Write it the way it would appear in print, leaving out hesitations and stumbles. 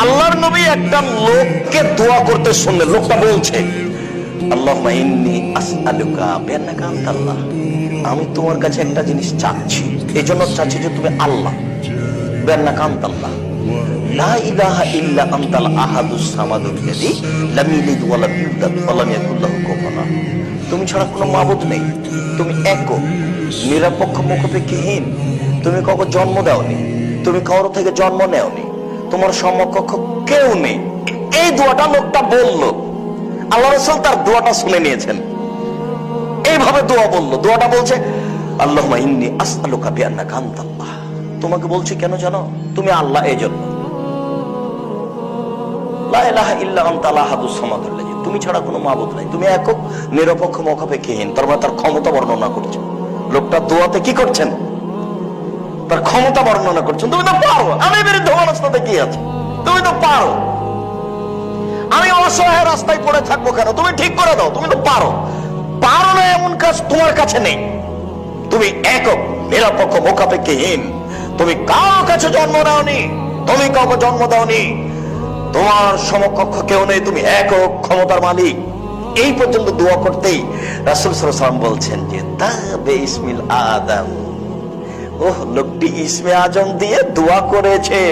আল্লাহর নবী একটা লোককে দোয়া করতে শুনলেন। লোকটা বলছে, আল্লাহুম্মা ইন্নী আসআলুকা বিআন্নাকা আনতাল্লাহ, আমি তোমার কাছে একটা জিনিস চাচ্ছি, এই জন্য চাচ্ছি যে তুমি আল্লাহ, বিআন্নাকা আনতাল্লাহ, লা ইলাহা ইল্লা আনতাল আহাদুস সামাদুল লাযী লাম ইয়ালিদ ওয়া লাম ইউলাদ ওয়া লাম ইয়াকুল লাহু কুফুওয়ান আহাদ। তুমি ছাড়া কোনো মাবুদ নেই, তুমি একক, নিরপেক্ষ, মুখাপেক্ষীহীন, তুমি কাউকে জন্ম দাওনি, তুমি কারো থেকে জন্ম নেওনি, তোমার সমকক্ষ কেউ নেই। এই দোয়াটা লোকটা বললো, আল্লাহ রাসূল তার দোয়াটা শুনে নিয়েছেন। এইভাবে দোয়া বললো, দোয়াটা বলছে, আল্লাহুম্মা ইন্নী আসআলুকা বিআন্নাকা আনতাল্লাহ, তোমাকে বলছি কেন জানো, তুমি আল্লাহ, এই জন্য। লা ইলাহা ইল্লা আনতাল আহাদুস সামাদুল লাযী, তুমি ছাড়া কোনো মাবুদ নাই, তুমি একক, নিরপেক্ষ, মুখাপেক্ষীহীন। তার মানে তার ক্ষমতা বর্ণনা করছে। লোকটা দোয়াতে কি করছেন, তার ক্ষমতা বর্ণনা করছেন। তুমি তো পারো, আমি বিরুদ্ধে অবস্থাতে কি আছে, তুমি তো পারো, আমি অসহায় রাস্তায় পড়ে থাকবো কেন, তুমি ঠিক করে দাও, তুমি তো পারো। পারো না এমন কাজ তোমার কাছে নেই, তুমি একক, নিরপেক্ষ, মুখাপেক্ষীহীন, তুমি কারো কাছে জন্ম দাওনি, তুমি কাউকে জন্ম দাওনি, তোমার সমকক্ষ কেউ নেই, তুমি একক, ক্ষমতার মালিক। এই পর্যন্ত দোয়া করতেই রাসূল সাল্লাল্লাহু আলাইহি ওয়াসাল্লাম বলছেন যে তাবে ইসমিল আদম, ওহ লোকটি ইসমে আজম দিয়ে দোয়া করেছে।